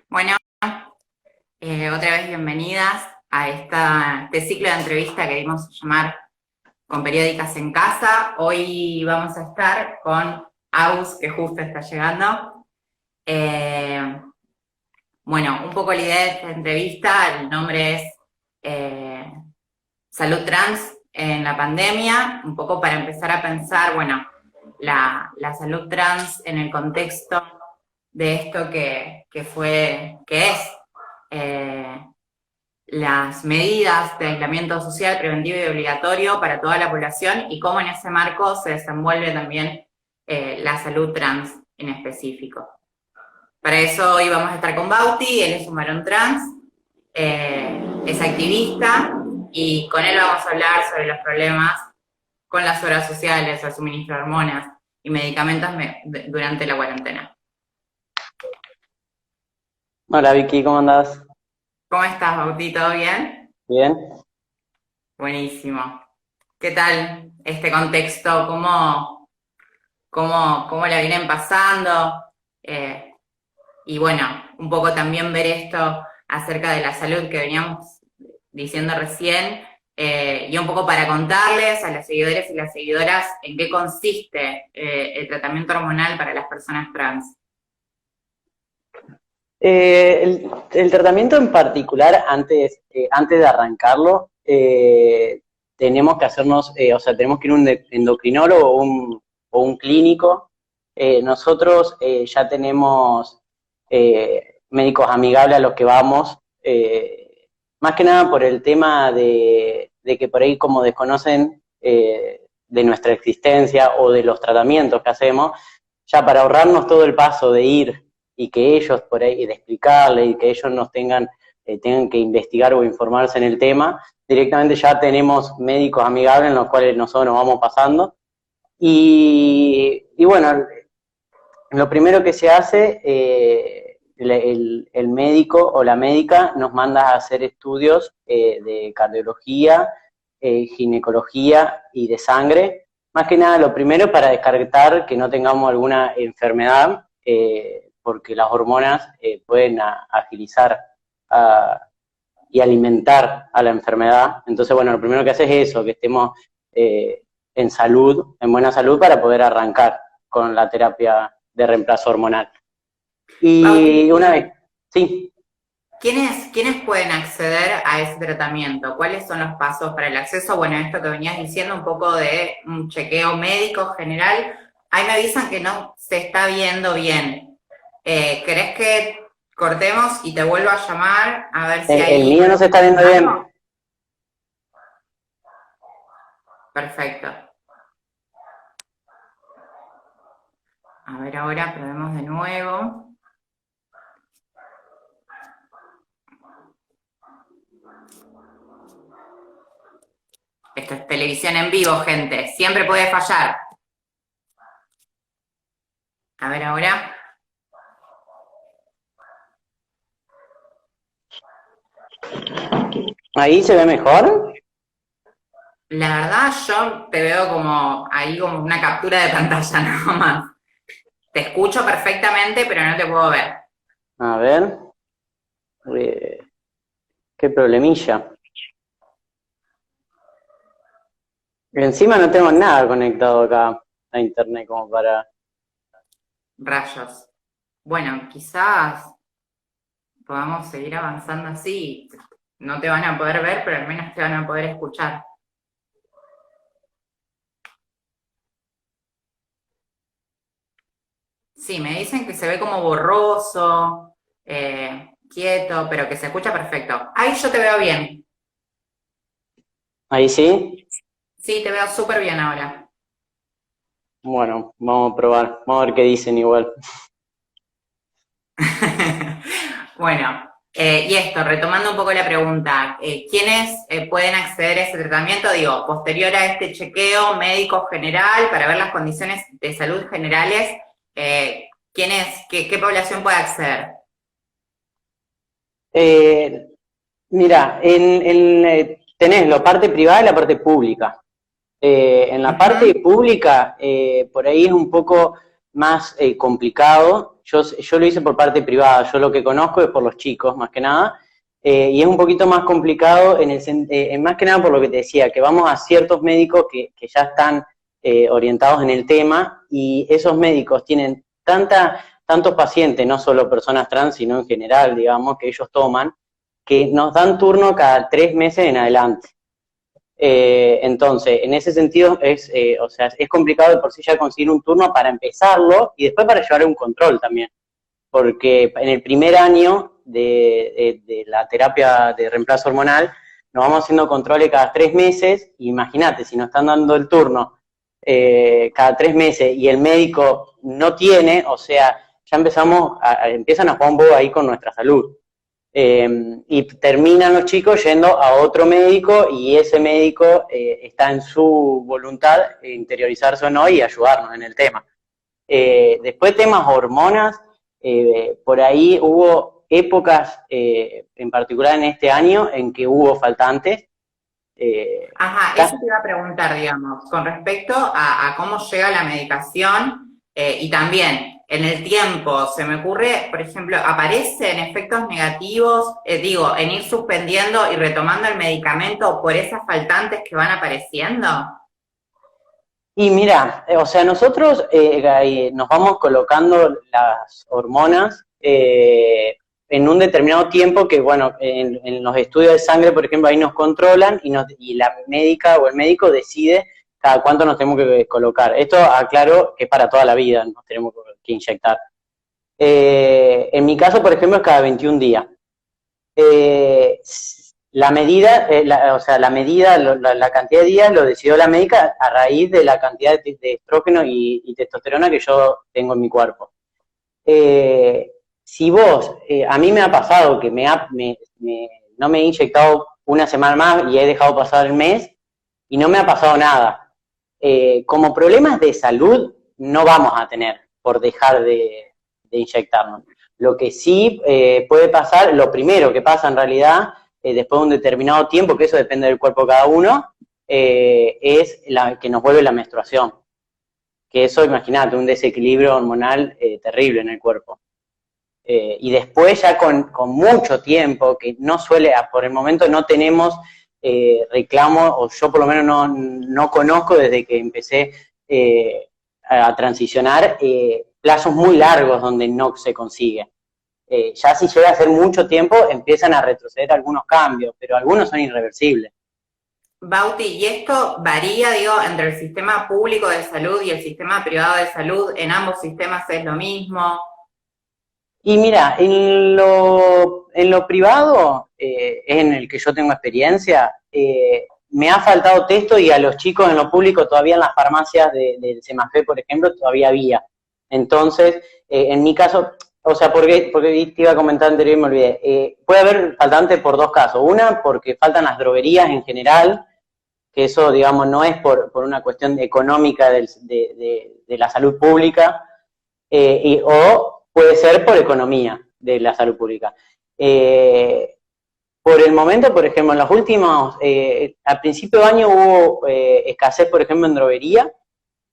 Bueno, otra vez bienvenidas a este ciclo de entrevista que dimos a llamar Con Periódicas en Casa. Hoy vamos a estar con Aus, que justo está llegando. Eh, bueno, un poco la idea de esta entrevista, el nombre es eh, Salud Trans en la pandemia, un poco para empezar a pensar, bueno, la salud trans en el contexto de esto que es eh, las medidas de aislamiento social preventivo y obligatorio para toda la población y cómo en ese marco se desenvuelve también la salud trans en específico. Para eso hoy vamos a estar con Bauti, él es un varón trans, es activista y con él vamos a hablar sobre los problemas con las obras sociales, el suministro de hormonas y medicamentos durante la cuarentena. Hola Vicky, ¿cómo andás? ¿Cómo estás, Bauti? ¿Todo bien? ¿Bien? Buenísimo. ¿Qué tal este contexto? ¿Cómo la vienen pasando? Eh, y bueno, un poco también ver esto acerca de la salud que veníamos diciendo recién, y un poco para contarles a los seguidores y las seguidoras en qué consiste el tratamiento hormonal para las personas trans. El tratamiento en particular, antes de arrancarlo, tenemos que hacernos, tenemos que ir a un endocrinólogo o un clínico. Nosotros ya tenemos médicos amigables a los que vamos, más que nada por el tema de que por ahí como desconocen de nuestra existencia o de los tratamientos que hacemos, ya para ahorrarnos todo el paso de ir y que ellos por ahí, de explicarle y que ellos nos tengan que investigar o informarse en el tema, directamente ya tenemos médicos amigables en los cuales nosotros nos vamos pasando. Y bueno, lo primero que se hace, el médico o la médica nos manda a hacer estudios de cardiología, ginecología y de sangre. Más que nada, lo primero para descartar que no tengamos alguna enfermedad, porque las hormonas pueden agilizar y alimentar a la enfermedad. Entonces, bueno, lo primero que hace es eso, que estemos en salud, en buena salud, para poder arrancar con la terapia de reemplazo hormonal. Y una vez, sí. ¿Quiénes pueden acceder a ese tratamiento? ¿Cuáles son los pasos para el acceso? Bueno, esto que venías diciendo, un poco de un chequeo médico general. Ahí me avisan que no se está viendo bien. ¿Querés que cortemos y te vuelvo a llamar? A ver si El ahí... mío no se está viendo bien. Perfecto. A ver, ahora probemos de nuevo. Esto es televisión en vivo, gente. Siempre puede fallar. A ver, ahora. ¿Ahí se ve mejor? La verdad, yo te veo como ahí como una captura de pantalla nada más. Te escucho perfectamente, pero no te puedo ver. A ver. Qué problemilla. Encima no tengo nada conectado acá a internet como para... Rayos. Bueno, quizás podamos seguir avanzando así. No te van a poder ver, pero al menos te van a poder escuchar. Sí, me dicen que se ve como borroso, quieto, pero que se escucha perfecto. Ahí yo te veo bien. ¿Ahí sí? Sí, te veo súper bien ahora. Bueno, vamos a probar. Vamos a ver qué dicen igual. Bueno, y esto, retomando un poco la pregunta, ¿quiénes pueden acceder a ese tratamiento? Digo, posterior a este chequeo médico general para ver las condiciones de salud generales, ¿qué población puede acceder? Mira, tenés la parte privada y la parte pública. En la parte pública, por ahí es un poco más complicado. Yo lo hice por parte privada, yo lo que conozco es por los chicos, más que nada, y es un poquito más complicado, más que nada por lo que te decía, que vamos a ciertos médicos que ya están orientados en el tema, y esos médicos tienen tantos pacientes, no solo personas trans, sino en general, digamos, que ellos toman, que nos dan turno cada 3 meses en adelante. Entonces, en ese sentido, es complicado de por sí ya conseguir un turno para empezarlo y después para llevar un control también. Porque en el primer año de la terapia de reemplazo hormonal, nos vamos haciendo controles cada 3 meses. Imagínate, si nos están dando el turno cada 3 meses y el médico no tiene, o sea, ya empiezan a jugar un poco ahí con nuestra salud. Y terminan los chicos yendo a otro médico y ese médico está en su voluntad de interiorizarse o no y ayudarnos en el tema. Después temas hormonas, por ahí hubo épocas, en particular en este año, en que hubo faltantes. Ajá, eso te iba a preguntar, digamos, con respecto a cómo llega la medicación y también en el tiempo, se me ocurre, por ejemplo, ¿aparecen efectos negativos, en ir suspendiendo y retomando el medicamento por esas faltantes que van apareciendo? Y mira, o sea, nosotros nos vamos colocando las hormonas en un determinado tiempo que, bueno, en los estudios de sangre, por ejemplo, ahí nos controlan y la médica o el médico decide cada cuánto nos tenemos que colocar. Esto aclaro que es para toda la vida, nos tenemos que inyectar. En mi caso, por ejemplo, es cada 21 días. La medida, la cantidad de días lo decidió la médica a raíz de la cantidad de estrógeno y testosterona que yo tengo en mi cuerpo. Si vos, a mí me ha pasado que no me he inyectado una semana más y he dejado pasar el mes y no me ha pasado nada. Como problemas de salud no vamos a tener por dejar de inyectarnos. Lo que sí puede pasar, lo primero que pasa en realidad, después de un determinado tiempo, que eso depende del cuerpo de cada uno, es que nos vuelve la menstruación. Que eso, imagínate, un desequilibrio hormonal terrible en el cuerpo. Y después ya con mucho tiempo, que no suele, por el momento no tenemos reclamos, o yo por lo menos no conozco desde que empecé a transicionar, plazos muy largos donde no se consigue. Ya si llega a ser mucho tiempo, empiezan a retroceder algunos cambios, pero algunos son irreversibles. Bauti, ¿y esto varía, entre el sistema público de salud y el sistema privado de salud? ¿En ambos sistemas es lo mismo? Y mira, en lo privado, en el que yo tengo experiencia, me ha faltado texto y a los chicos en lo público todavía en las farmacias del Semafé, por ejemplo, todavía había. Entonces, en mi caso, o sea, porque te iba a comentar anterior y me olvidé, puede haber faltante por 2 casos. Una, porque faltan las droguerías en general, que eso, digamos, no es por una cuestión económica de la salud pública, o puede ser por economía de la salud pública. Por el momento, por ejemplo, en los últimos, al principio de año hubo escasez, por ejemplo, en droguería,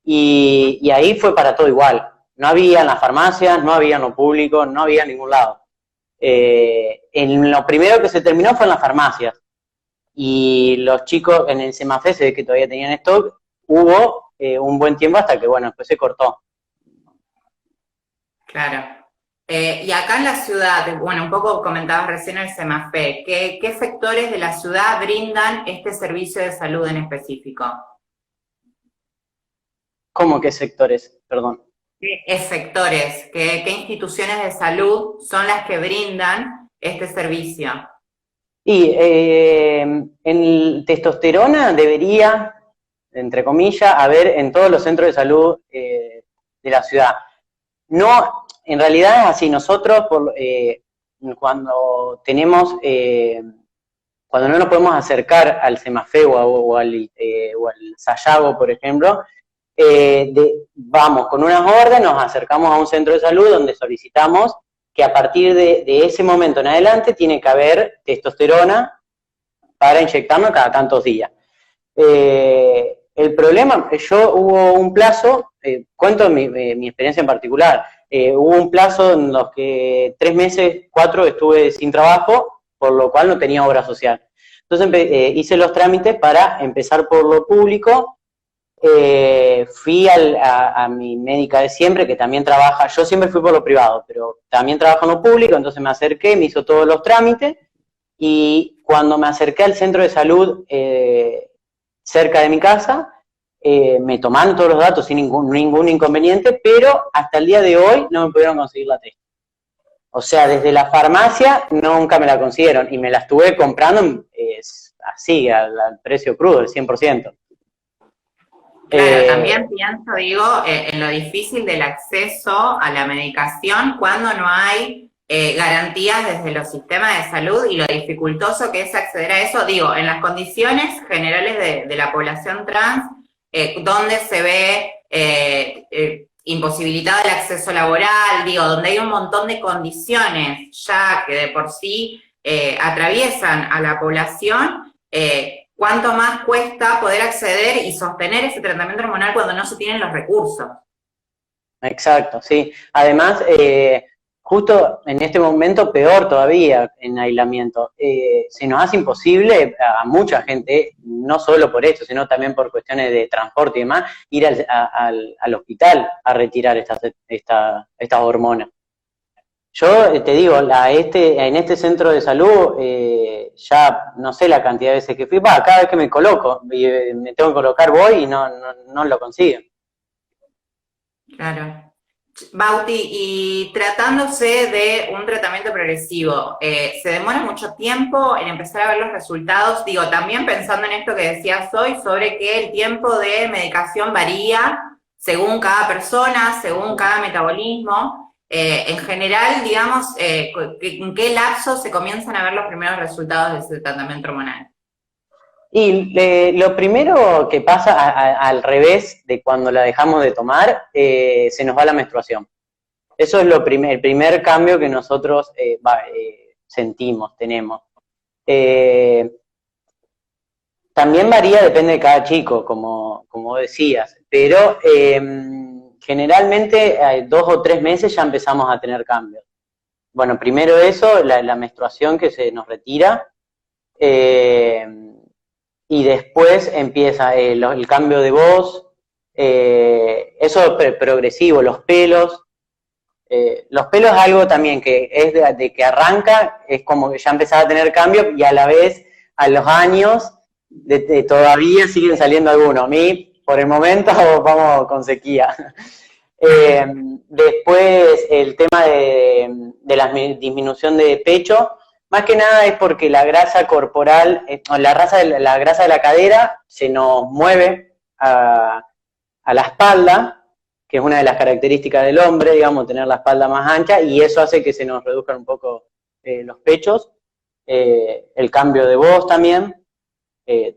y ahí fue para todo igual. No había en las farmacias, no había en lo público, no había en ningún lado. En lo primero que se terminó fue en las farmacias. Y los chicos en el Semafé se ve que todavía tenían stock, hubo un buen tiempo hasta que, bueno, después se cortó. Claro. Y acá en la ciudad, bueno, un poco comentabas recién el Semafé, ¿qué sectores de la ciudad brindan este servicio de salud en específico? ¿Cómo qué sectores? Perdón. ¿Qué sectores, qué instituciones de salud son las que brindan este servicio? Y en testosterona debería, entre comillas, haber en todos los centros de salud de la ciudad. No, en realidad es así. Nosotros, cuando no nos podemos acercar al Semafé o al Sayago, por ejemplo, vamos con unas órdenes, nos acercamos a un centro de salud donde solicitamos que a partir de ese momento en adelante tiene que haber testosterona para inyectarnos cada tantos días. El problema, hubo un plazo cuento mi experiencia en particular. Hubo un plazo en los que 3 meses, 4, estuve sin trabajo, por lo cual no tenía obra social. Entonces hice los trámites para empezar por lo público. Fui a mi médica de siempre, que también trabaja, yo siempre fui por lo privado, pero también trabaja en lo público, entonces me acerqué, me hizo todos los trámites, y cuando me acerqué al centro de salud cerca de mi casa, me tomaron todos los datos sin ningún inconveniente, pero hasta el día de hoy no me pudieron conseguir la test. O sea, desde la farmacia nunca me la consiguieron, y me la estuve comprando así, al precio crudo, el 100%. Claro, también pienso, digo, en lo difícil del acceso a la medicación cuando no hay garantías desde los sistemas de salud y lo dificultoso que es acceder a eso, digo, en las condiciones generales de la población trans, donde se ve imposibilitado el acceso laboral, digo, donde hay un montón de condiciones ya que de por sí atraviesan a la población, cuánto más cuesta poder acceder y sostener ese tratamiento hormonal cuando no se tienen los recursos. Exacto, sí. Además, justo en este momento, peor todavía en aislamiento, se nos hace imposible a mucha gente, no solo por esto, sino también por cuestiones de transporte y demás, ir al hospital a retirar estas hormonas. Yo te digo, en este centro de salud, ya no sé la cantidad de veces que fui, cada vez que me coloco, y me tengo que colocar voy y no lo consigo. Claro. Bauti, y tratándose de un tratamiento progresivo, ¿se demora mucho tiempo en empezar a ver los resultados? Digo, también pensando en esto que decías hoy, sobre que el tiempo de medicación varía según cada persona, según cada metabolismo. En general, digamos, ¿en qué lapso se comienzan a ver los primeros resultados de ese tratamiento hormonal? Y lo primero que pasa al revés de cuando la dejamos de tomar, se nos va la menstruación. Eso es el primer cambio que nosotros sentimos, tenemos. También varía, depende de cada chico, como decías, pero generalmente 2 o 3 meses ya empezamos a tener cambios. Bueno, primero eso, la menstruación que se nos retira, y después empieza el cambio de voz, eso es progresivo, los pelos. Los pelos es algo también que es de que arranca, es como que ya empezaba a tener cambios, y a la vez, a los años, todavía siguen saliendo algunos. A mí, por el momento, vamos con sequía. Después, el tema de la disminución de pecho, más que nada es porque la grasa corporal, la grasa de la cadera se nos mueve a la espalda, que es una de las características del hombre, digamos, tener la espalda más ancha, y eso hace que se nos reduzcan un poco los pechos, el cambio de voz también.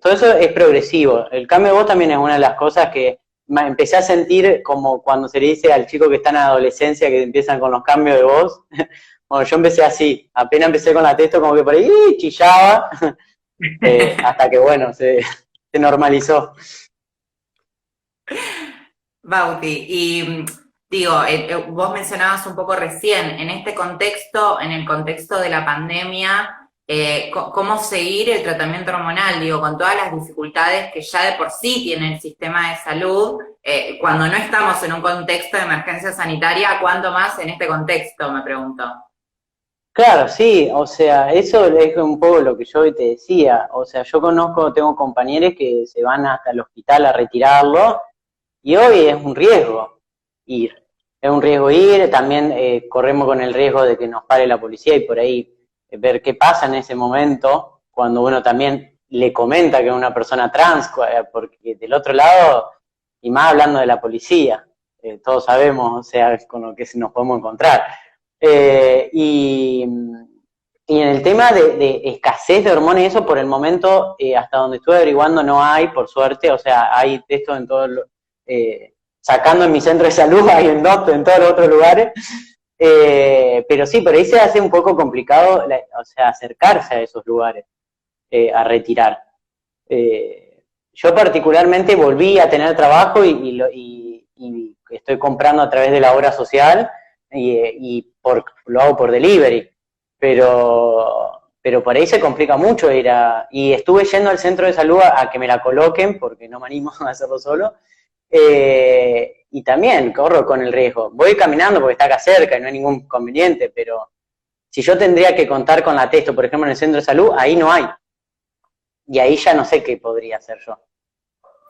Todo eso es progresivo. El cambio de voz también es una de las cosas que empecé a sentir como cuando se le dice al chico que está en adolescencia que empiezan con los cambios de voz. Bueno, yo empecé así, apenas empecé con la testo como que por ahí chillaba, hasta que bueno, se normalizó. Bauti, y digo, vos mencionabas un poco recién, en este contexto, en el contexto de la pandemia, cómo seguir el tratamiento hormonal, digo, con todas las dificultades que ya de por sí tiene el sistema de salud, cuando no estamos en un contexto de emergencia sanitaria, ¿cuánto más en este contexto, me pregunto? Claro, sí, o sea, eso es un poco lo que yo hoy te decía, o sea, yo tengo compañeros que se van hasta el hospital a retirarlo, y hoy es un riesgo ir, también corremos con el riesgo de que nos pare la policía y por ahí ver qué pasa en ese momento, cuando uno también le comenta que es una persona trans, porque del otro lado, y más hablando de la policía, todos sabemos, o sea, con lo que nos podemos encontrar. Y en el tema de escasez de hormonas y eso, por el momento, hasta donde estuve averiguando, no hay, por suerte, o sea, hay esto en todos los, sacando en mi centro de salud, hay en todos los otros lugares, pero sí, por ahí se hace un poco complicado, o sea, acercarse a esos lugares, a retirar. Yo particularmente volví a tener trabajo y estoy comprando a través de la obra social y lo hago por delivery, pero por ahí se complica mucho y estuve yendo al centro de salud a que me la coloquen porque no me animo a hacerlo solo, y también corro con el riesgo. Voy caminando porque está acá cerca y no hay ningún inconveniente, pero si yo tendría que contar con la testo, por ejemplo, en el centro de salud, ahí no hay. Y ahí ya no sé qué podría hacer yo.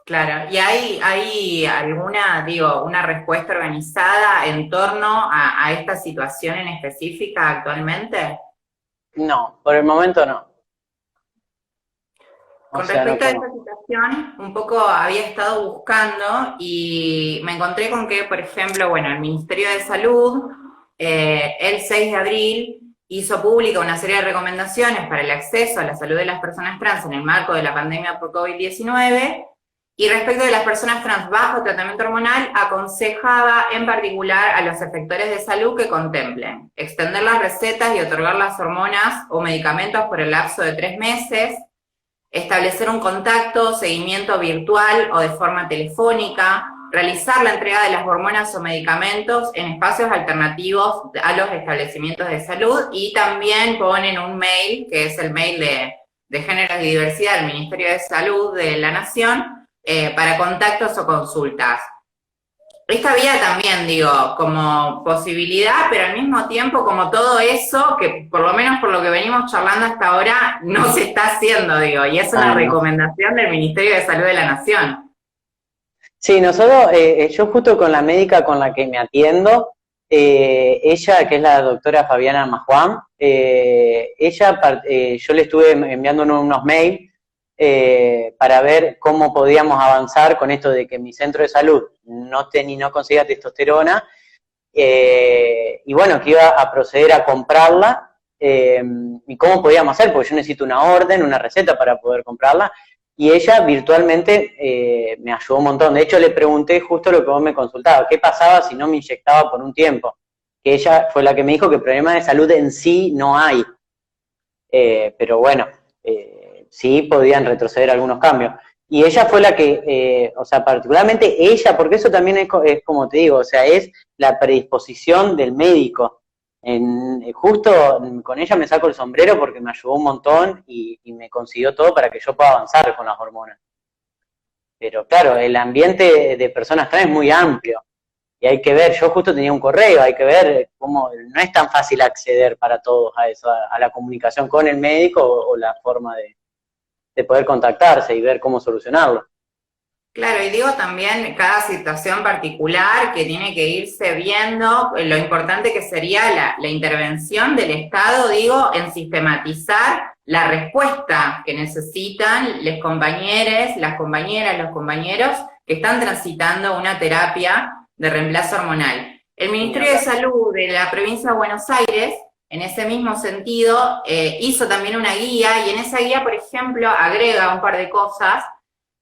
Claro, ¿y hay alguna, digo, una respuesta organizada en torno a esta situación en específica actualmente? No, por el momento no. O Con sea, no respecto a esta conozco. situación, un poco había estado buscando y me encontré con que, por ejemplo, bueno, el Ministerio de Salud, el 6 de abril, hizo pública una serie de recomendaciones para el acceso a la salud de las personas trans en el marco de la pandemia por COVID-19, y respecto de las personas trans bajo tratamiento hormonal, aconsejaba en particular a los efectores de salud que contemplen extender las recetas y otorgar las hormonas o medicamentos por el lapso de 3 meses, establecer un contacto, seguimiento virtual o de forma telefónica, realizar la entrega de las hormonas o medicamentos en espacios alternativos a los establecimientos de salud, y también ponen un mail, que es el mail de Géneros y Diversidad del Ministerio de Salud de la Nación, para contactos o consultas. Esta vía también, digo, como posibilidad, pero al mismo tiempo como todo eso, que por lo menos por lo que venimos charlando hasta ahora, no se está haciendo, digo, y es una Ah, no. recomendación del Ministerio de Salud de la Nación. Sí, nosotros, yo justo con la médica con la que me atiendo, ella, que es la doctora Fabiana Majuán, yo le estuve enviando unos mails para ver cómo podíamos avanzar con esto de que mi centro de salud no conseguía testosterona, y bueno, que iba a proceder a comprarla, y cómo podíamos hacer, porque yo necesito una orden, una receta para poder comprarla, y ella virtualmente me ayudó un montón. De hecho, le pregunté justo lo que vos me consultabas, qué pasaba si no me inyectaba por un tiempo, que ella fue la que me dijo que problemas de salud en sí no hay, pero bueno, sí podían retroceder algunos cambios. Y ella fue la que, o sea, particularmente ella, porque eso también es como te digo, o sea, es la predisposición del médico. Justo con ella me saco el sombrero porque me ayudó un montón y me consiguió todo para que yo pueda avanzar con las hormonas. Pero claro, el ambiente de personas trans es muy amplio y hay que ver, yo justo tenía un correo, hay que ver cómo no es tan fácil acceder para todos a eso, a la comunicación con el médico o la forma de poder contactarse y ver cómo solucionarlo. Claro, y digo también cada situación particular que tiene que irse viendo, lo importante que sería la intervención del Estado, digo, en sistematizar la respuesta que necesitan los compañeros, las compañeras, los compañeros que están transitando una terapia de reemplazo hormonal. El Ni Ministerio de hablar. Salud de la provincia de Buenos Aires, en ese mismo sentido, hizo también una guía, y en esa guía, por ejemplo, agrega un par de cosas,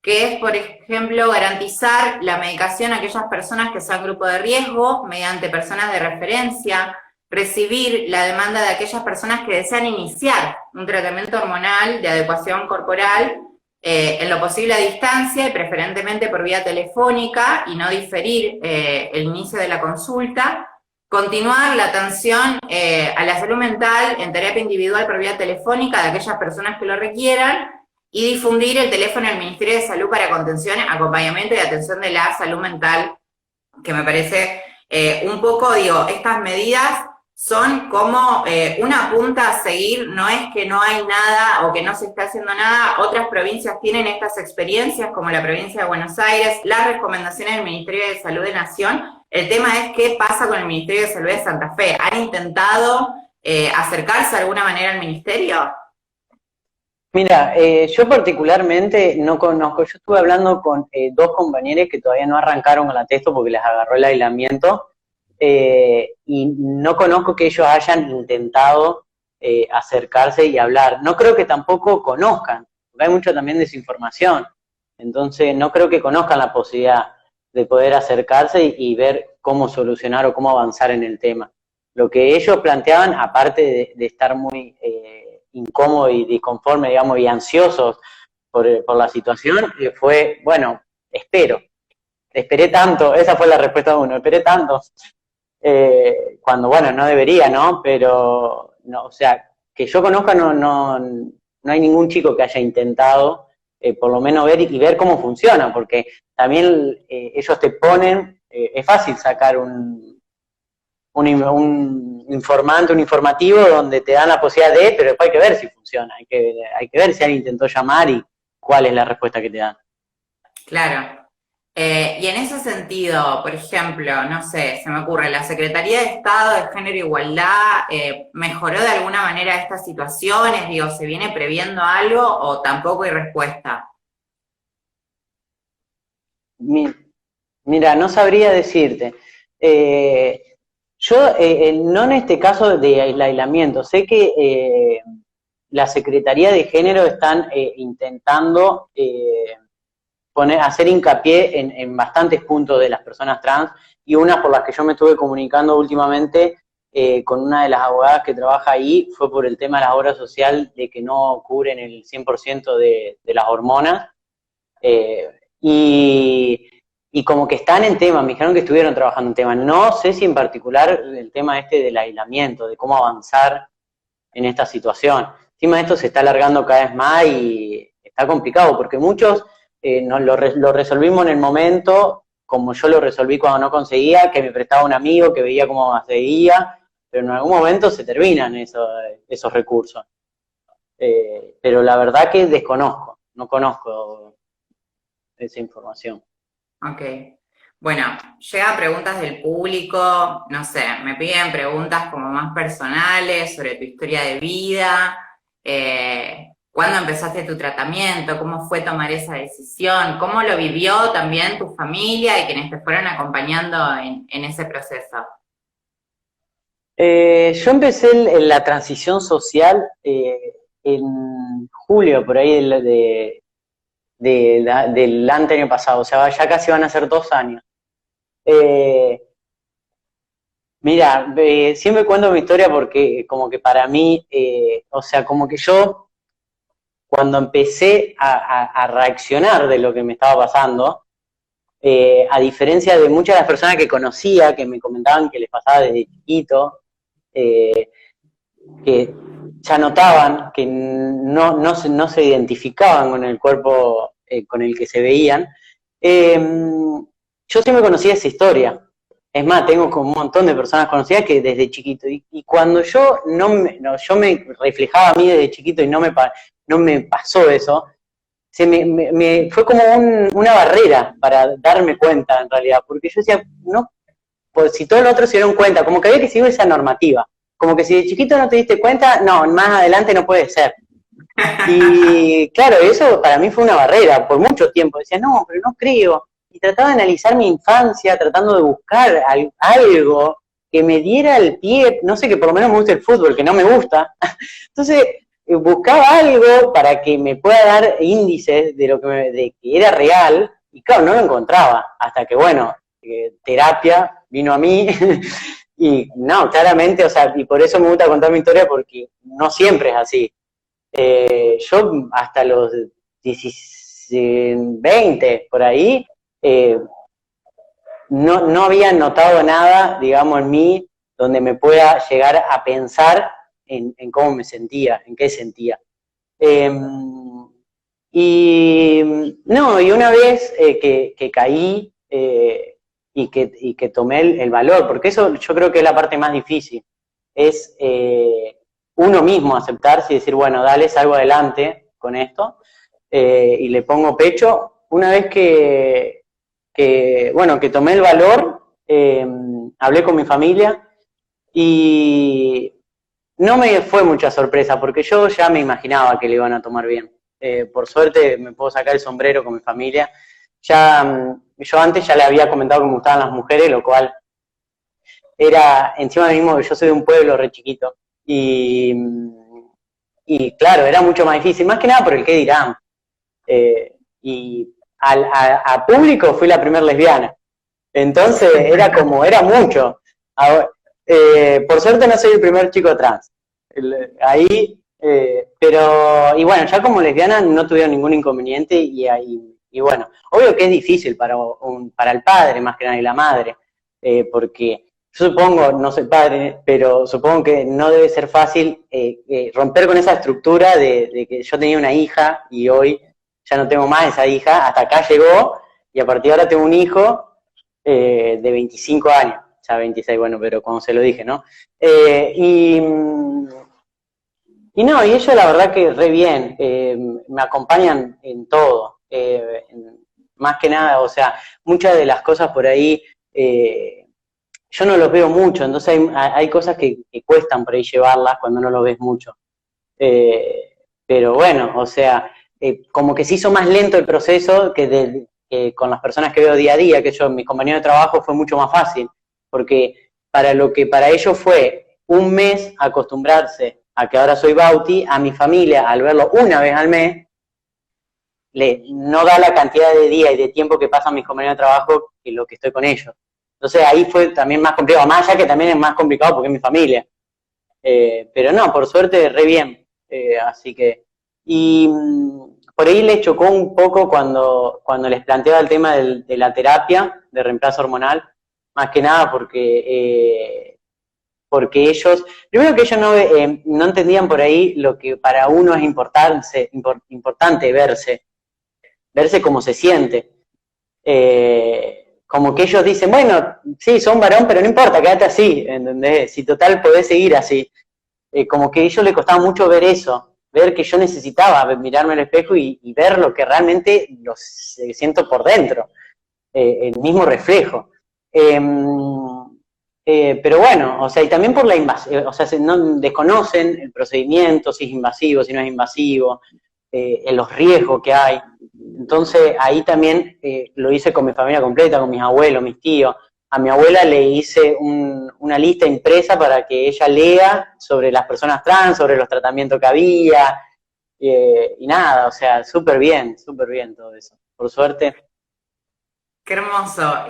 que es, por ejemplo, garantizar la medicación a aquellas personas que sean grupo de riesgo mediante personas de referencia, recibir la demanda de aquellas personas que desean iniciar un tratamiento hormonal de adecuación corporal, en lo posible a distancia y preferentemente por vía telefónica, y no diferir el inicio de la consulta, continuar la atención a la salud mental en terapia individual por vía telefónica de aquellas personas que lo requieran, y difundir el teléfono del Ministerio de Salud para contención, acompañamiento y atención de la salud mental, que me parece un poco, digo, estas medidas son como una punta a seguir. No es que no hay nada o que no se está haciendo nada, otras provincias tienen estas experiencias, como la provincia de Buenos Aires, las recomendaciones del Ministerio de Salud de Nación. El tema es qué pasa con el Ministerio de Salud de Santa Fe. ¿Han intentado acercarse de alguna manera al ministerio? Mira, yo particularmente no conozco, yo estuve hablando con dos compañeros que todavía no arrancaron con la testo porque les agarró el aislamiento, y no conozco que ellos hayan intentado acercarse y hablar. No creo que tampoco conozcan, porque hay mucha también desinformación, entonces no creo que conozcan la posibilidad de poder acercarse y ver cómo solucionar o cómo avanzar en el tema. Lo que ellos planteaban, aparte de estar muy incómodos y disconformes, digamos, y ansiosos por la situación, fue, bueno, espero. esperé tanto, esa fue la respuesta de uno, esperé tanto, cuando bueno, no debería, ¿no? Pero, no, o sea, que yo conozca no hay ningún chico que haya intentado, por lo menos ver cómo funciona, porque también ellos te ponen, es fácil sacar un informante, un informativo donde te dan la posibilidad pero después hay que ver si funciona, hay que ver si alguien intentó llamar y cuál es la respuesta que te dan. Claro. Y en ese sentido, por ejemplo, no sé, se me ocurre, la Secretaría de Estado de Género e Igualdad ¿mejoró de alguna manera estas situaciones? Digo, ¿se viene previendo algo o tampoco hay respuesta? Mira, no sabría decirte. Yo, no en este caso de aislamiento, sé que la Secretaría de Género están intentando hacer hincapié en bastantes puntos de las personas trans, y una por las que yo me estuve comunicando últimamente con una de las abogadas que trabaja ahí fue por el tema de la obra social, de que no cubren el 100% de las hormonas. Eh, y como que están en tema, me dijeron que estuvieron trabajando en tema. No sé si en particular el tema del aislamiento, de cómo avanzar en esta situación. Encima de esto se está alargando cada vez más y está complicado, porque muchos lo resolvimos en el momento, como yo lo resolví cuando no conseguía, que me prestaba un amigo, que veía cómo seguía, pero en algún momento se terminan esos recursos. Pero la verdad que desconozco, no conozco esa información. Ok. Bueno, llegan preguntas del público, no sé, me piden preguntas como más personales sobre tu historia de vida, cuándo empezaste tu tratamiento, cómo fue tomar esa decisión, cómo lo vivió también tu familia y quienes te fueron acompañando en ese proceso. Yo empecé la transición social en julio, por ahí del año pasado, o sea, ya casi van a ser 2 años. Mira, siempre cuento mi historia porque como que para mí, o sea, como que yo cuando empecé a reaccionar de lo que me estaba pasando, a diferencia de muchas de las personas que conocía, que me comentaban que les pasaba desde chiquito, que ya notaban que no se identificaban con el cuerpo con el que se veían, yo siempre conocía esa historia. Es más, tengo como un montón de personas conocidas que desde chiquito, y cuando yo yo me reflejaba a mí desde chiquito y no me pasó eso, fue como una barrera para darme cuenta en realidad, porque yo decía, no, pues si todos los otros se dieron cuenta, como que había que seguir esa normativa, como que si de chiquito no te diste cuenta, no, más adelante no puede ser. Y claro, eso para mí fue una barrera por mucho tiempo, decía, no, pero no creo, y trataba de analizar mi infancia, tratando de buscar algo que me diera el pie, no sé, que por lo menos me guste el fútbol, que no me gusta, entonces buscaba algo para que me pueda dar índices de que era real, y claro, no lo encontraba, hasta que bueno, terapia vino a mí, y no, claramente, o sea, y por eso me gusta contar mi historia, porque no siempre es así. Yo hasta los 20, por ahí, no había notado nada, digamos, en mí, donde me pueda llegar a pensar en cómo me sentía, en qué sentía. Y una vez que caí y que tomé el valor, porque eso yo creo que es la parte más difícil, es uno mismo aceptarse y decir, bueno, dale, salgo adelante con esto, y le pongo pecho. Una vez que tomé el valor, hablé con mi familia y no me fue mucha sorpresa, porque yo ya me imaginaba que le iban a tomar bien. Por suerte me puedo sacar el sombrero con mi familia. Yo antes ya le había comentado que me gustaban las mujeres, lo cual era encima mismo que yo soy de un pueblo re chiquito. Y claro, era mucho más difícil, más que nada por el qué dirán. Y a público fui la primera lesbiana. Entonces era mucho. Ahora, por suerte no soy el primer chico trans. Ahí, pero, y bueno, ya como lesbiana no tuvieron ningún inconveniente y y bueno, obvio que es difícil para el padre más que nada y la madre, porque yo supongo, no soy padre, pero supongo que no debe ser fácil romper con esa estructura de que yo tenía una hija y hoy ya no tengo más esa hija, hasta acá llegó y a partir de ahora tengo un hijo de 25 años, ya 26, bueno, pero cuando se lo dije, ¿no? Y no, y ellos la verdad que re bien, me acompañan en todo, más que nada, o sea, muchas de las cosas por ahí, yo no los veo mucho, entonces hay cosas que cuestan por ahí llevarlas cuando no los ves mucho. Pero bueno, o sea, como que se hizo más lento el proceso que con las personas que veo día a día, que yo, mis compañeros de trabajo, fue mucho más fácil, porque para lo que para ellos fue un mes acostumbrarse a que ahora soy Bauti, a mi familia, al verlo una vez al mes, no da la cantidad de días y de tiempo que pasan mis compañeros de trabajo que lo que estoy con ellos. Entonces ahí fue también más complicado, más allá que también es más complicado porque es mi familia. Pero no, por suerte, re bien. Así que, y por ahí les chocó un poco cuando les planteaba el tema de la terapia de reemplazo hormonal, más que nada porque ellos, primero que ellos no entendían por ahí lo que para uno es importante verse como se siente. Como que ellos dicen, bueno, sí, son varón, pero no importa, quédate así, ¿entendés? Si total podés seguir así. Como que a ellos les costaba mucho ver eso, ver que yo necesitaba mirarme al espejo y ver lo que realmente siento por dentro, el mismo reflejo. Pero bueno, o sea, y también por la invasión, o sea, no desconocen el procedimiento, si es invasivo, si no es invasivo, los riesgos que hay. Entonces ahí también lo hice con mi familia completa, con mis abuelos, mis tíos. A mi abuela le hice una lista impresa para que ella lea sobre las personas trans, sobre los tratamientos que había, y nada, o sea, súper bien todo eso, por suerte. Qué hermoso.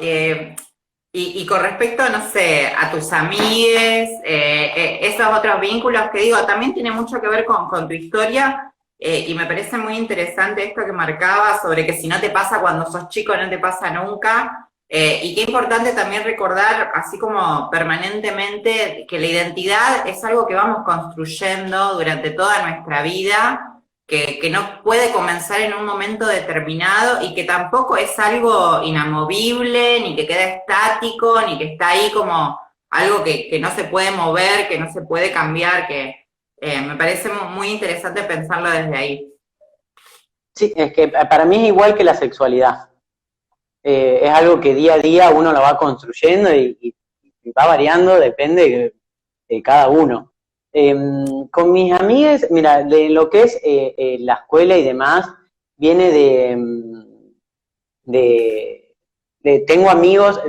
Y con respecto, no sé, a tus amigues, esos otros vínculos que digo, también tiene mucho que ver con tu historia, y me parece muy interesante esto que marcaba sobre que si no te pasa cuando sos chico, no te pasa nunca, y qué importante también recordar, así como permanentemente, que la identidad es algo que vamos construyendo durante toda nuestra vida, que no puede comenzar en un momento determinado y que tampoco es algo inamovible, ni que queda estático, ni que está ahí como algo que no se puede mover, que no se puede cambiar, que me parece muy interesante pensarlo desde ahí. Sí, es que para mí es igual que la sexualidad. Es algo que día a día uno lo va construyendo y va variando, depende de cada uno. Con mis amigas, mira, de lo que es la escuela y demás, viene tengo amigos,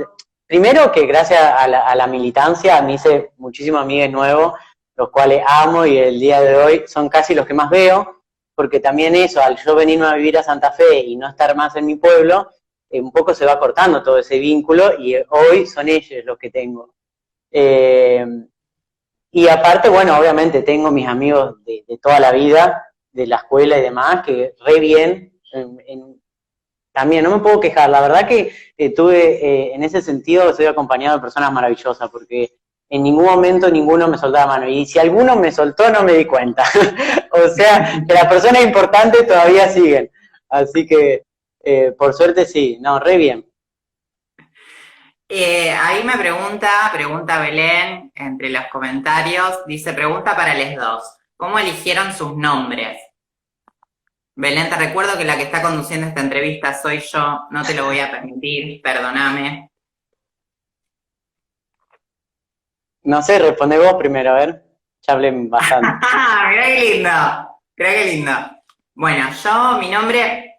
primero que gracias a la militancia me hice muchísimos amigos nuevos, los cuales amo y el día de hoy son casi los que más veo, porque también eso, al yo venirme a vivir a Santa Fe y no estar más en mi pueblo, un poco se va cortando todo ese vínculo y hoy son ellos los que tengo. Y aparte, bueno, obviamente tengo mis amigos de toda la vida, de la escuela y demás, que re bien, también no me puedo quejar. La verdad que en ese sentido estoy acompañado de personas maravillosas, porque en ningún momento ninguno me soltaba la mano. Y si alguno me soltó, no me di cuenta. O sea, que las personas importantes todavía siguen. Así que, por suerte sí, no, re bien. Ahí me pregunta Belén entre los comentarios, dice, pregunta para les dos, ¿cómo eligieron sus nombres? Belén, te recuerdo que la que está conduciendo esta entrevista soy yo, no te lo voy a permitir, perdóname. No sé, responde vos primero, a ver. Ya hablé bastante. Mirá qué lindo, mirá qué lindo. Bueno, yo, mi nombre,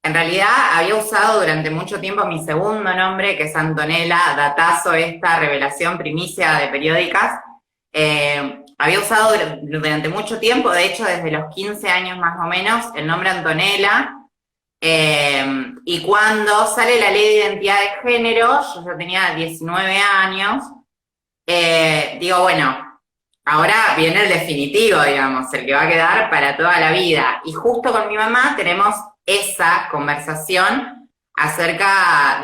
en realidad había usado durante mucho tiempo mi segundo nombre, que es Antonella, datazo esta revelación primicia de periódicas. Había usado durante mucho tiempo, de hecho desde los 15 años más o menos, el nombre Antonella. Y cuando sale la ley de identidad de género, yo ya tenía 19 años, digo, bueno, ahora viene el definitivo, digamos, el que va a quedar para toda la vida. Y justo con mi mamá tenemos esa conversación acerca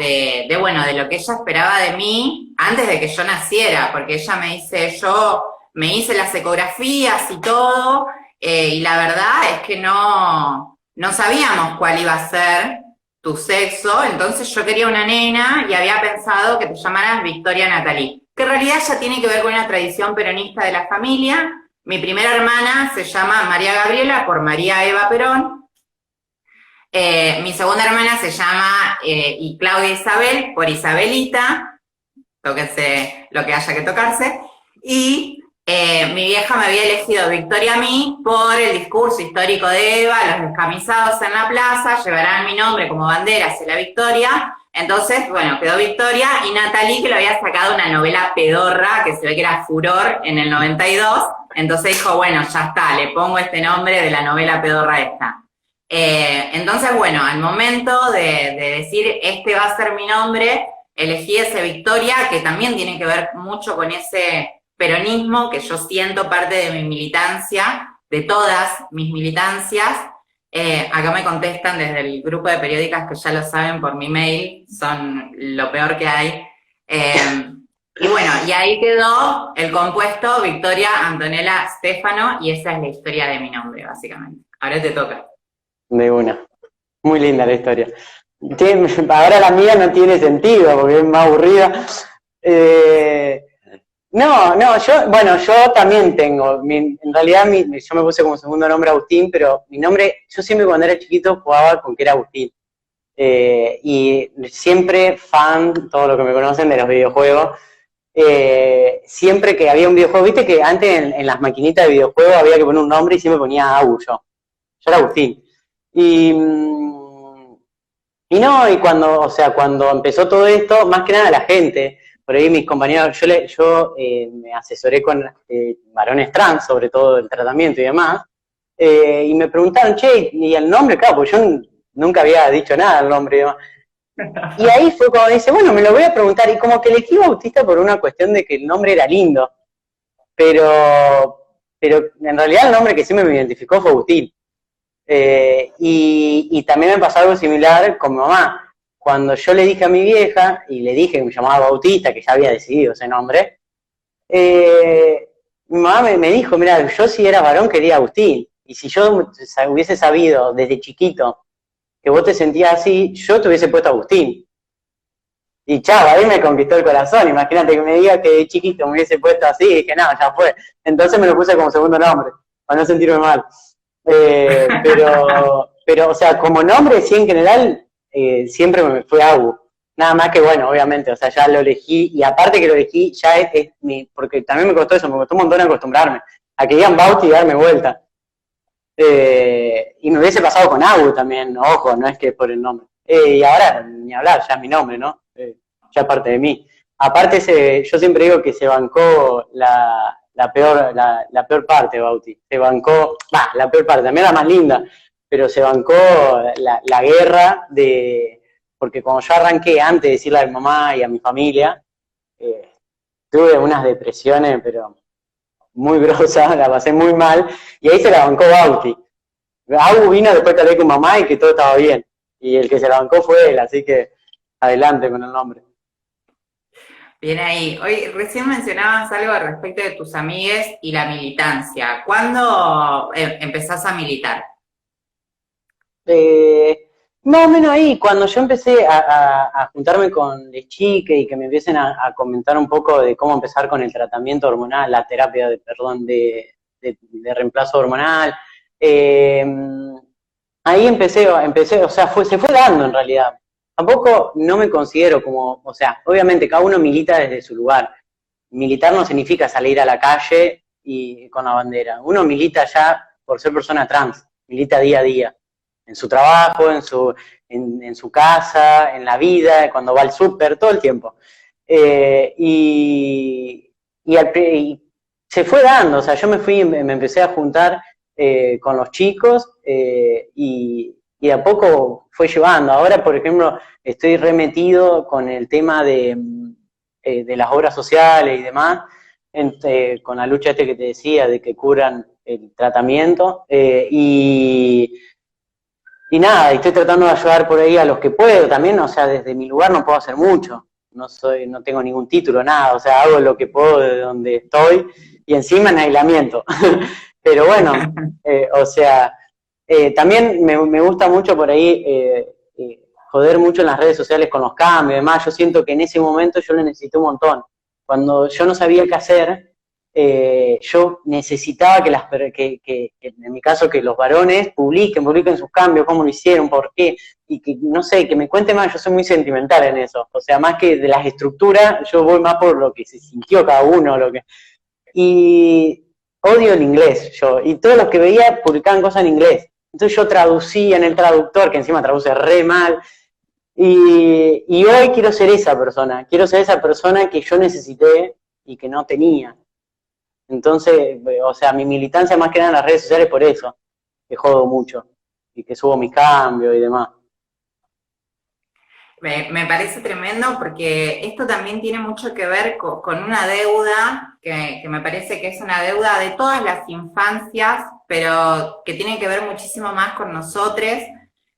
bueno, de lo que ella esperaba de mí antes de que yo naciera, porque ella me dice, yo me hice las ecografías y todo, y la verdad es que no sabíamos cuál iba a ser tu sexo, entonces yo quería una nena y había pensado que te llamaras Victoria Natalie, que en realidad ya tiene que ver con una tradición peronista de la familia. Mi primera hermana se llama María Gabriela por María Eva Perón. Mi segunda hermana se llama y Claudia Isabel por Isabelita, tóquense lo que haya que tocarse. Y mi vieja me había elegido Victoria a mí por el discurso histórico de Eva, los descamisados en la plaza llevarán mi nombre como bandera hacia la victoria. Entonces, bueno, quedó Victoria y Natalie, que lo había sacado una novela pedorra, que se ve que era furor en el 92. Entonces dijo, bueno, ya está, le pongo este nombre de la novela pedorra esta. Entonces, bueno, al momento de decir, este va a ser mi nombre, elegí ese Victoria, que también tiene que ver mucho con ese peronismo que yo siento parte de mi militancia, de todas mis militancias. Acá me contestan desde el grupo de periódicas que ya lo saben por mi mail, son lo peor que hay. Y bueno, y ahí quedó el compuesto Victoria Antonella Stefano, y esa es la historia de mi nombre, básicamente. Ahora te toca. De una. Muy linda la historia. Ahora la mía no tiene sentido, porque es más aburrida. Yo también tengo, en realidad yo me puse como segundo nombre Agustín, pero mi nombre, yo siempre cuando era chiquito jugaba con que era Agustín. Y siempre fan, todos los que me conocen, de los videojuegos. Siempre que había un videojuego, viste que antes en las maquinitas de videojuegos había que poner un nombre y siempre ponía Agus yo. Yo era Agustín. Y cuando empezó todo esto, más que nada la gente, por ahí mis compañeros, yo me asesoré con varones trans, sobre todo el tratamiento y demás, y me preguntaron, che, ¿y el nombre? Claro, porque yo nunca había dicho nada del nombre y demás. Y ahí fue cuando dice, bueno, me lo voy a preguntar, y como que elegí Bautista por una cuestión de que el nombre era lindo, pero en realidad el nombre que siempre me identificó fue Agustín. Y también me pasó algo similar con mi mamá. Cuando yo le dije a mi vieja, y le dije que me llamaba Bautista, que ya había decidido ese nombre, mi mamá me dijo, mira, yo si era varón quería Agustín, y si yo hubiese sabido desde chiquito que vos te sentías así, yo te hubiese puesto Agustín. Y chao, ahí me conquistó el corazón. Imagínate que me diga que de chiquito me hubiese puesto así, y dije, no, ya fue. Entonces me lo puse como segundo nombre, para no sentirme mal. Pero, o sea, como nombre, sí, en general, siempre me fue Agu. Nada más que, bueno, obviamente, o sea, ya lo elegí, y aparte que lo elegí, ya es porque también me costó eso, me costó un montón acostumbrarme, a que digan Bauti y darme vuelta. Y me hubiese pasado con Agu también, ojo, no es que por el nombre. Y ahora, ni hablar, ya es mi nombre, ¿no? Ya es parte de mí. Aparte, yo siempre digo que se bancó la peor parte, Bauti. Se bancó, la peor parte, también la más linda, pero se bancó la guerra porque cuando yo arranqué, antes de decirle a mi mamá y a mi familia, tuve unas depresiones, pero muy grosas, la pasé muy mal, y ahí se la bancó Bauti. Agu vino después que hablé con mamá y que todo estaba bien, y el que se la bancó fue él, así que adelante con el nombre. Bien ahí. Hoy recién mencionabas algo respecto de tus amigues y la militancia. ¿Cuándo empezás a militar? Más o menos ahí, cuando yo empecé a juntarme con las chicas y que me empiecen a comentar un poco de cómo empezar con el tratamiento hormonal, la terapia de reemplazo hormonal, ahí empecé, o sea, se fue dando en realidad. Tampoco no me considero como, o sea, obviamente cada uno milita desde su lugar. Militar no significa salir a la calle y con la bandera. Uno milita ya por ser persona trans, milita día a día. En su trabajo, en su casa, en la vida, cuando va al súper, todo el tiempo. Y se fue dando, o sea, yo me empecé a juntar con los chicos y de a poco fue llevando. Ahora, por ejemplo, estoy remetido con el tema de las obras sociales y demás, con la lucha que te decía, de que curan el tratamiento, y Y nada, y estoy tratando de ayudar por ahí a los que puedo también, o sea, desde mi lugar no puedo hacer mucho, no tengo ningún título, nada, o sea, hago lo que puedo de donde estoy y encima en aislamiento. Pero bueno, o sea, también me gusta mucho por ahí joder mucho en las redes sociales con los cambios y demás. Yo siento que en ese momento yo lo necesité un montón. Cuando yo no sabía qué hacer, yo necesitaba que en mi caso, que los varones publiquen sus cambios, cómo lo hicieron, por qué, y que, no sé, que me cuente más. Yo soy muy sentimental en eso. O sea, más que de las estructuras, yo voy más por lo que se sintió cada uno, y odio el inglés yo, y todos los que veía publicaban cosas en inglés. Entonces yo traducía en el traductor, que encima traduce re mal, y hoy quiero ser esa persona que yo necesité y que no tenía. Entonces, o sea, mi militancia más que nada en las redes sociales por eso, que jodo mucho, y que subo mis cambios y demás. Me parece tremendo porque esto también tiene mucho que ver con una deuda que me parece que es una deuda de todas las infancias, pero que tiene que ver muchísimo más con nosotros,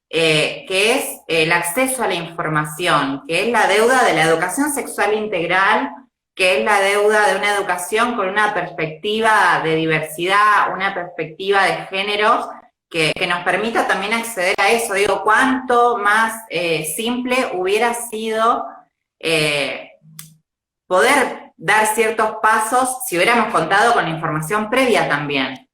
que es el acceso a la información, que es la deuda de la educación sexual integral, que es la deuda de una educación con una perspectiva de diversidad, una perspectiva de géneros, que nos permita también acceder a eso. Digo, cuánto más simple hubiera sido poder dar ciertos pasos si hubiéramos contado con la información previa también.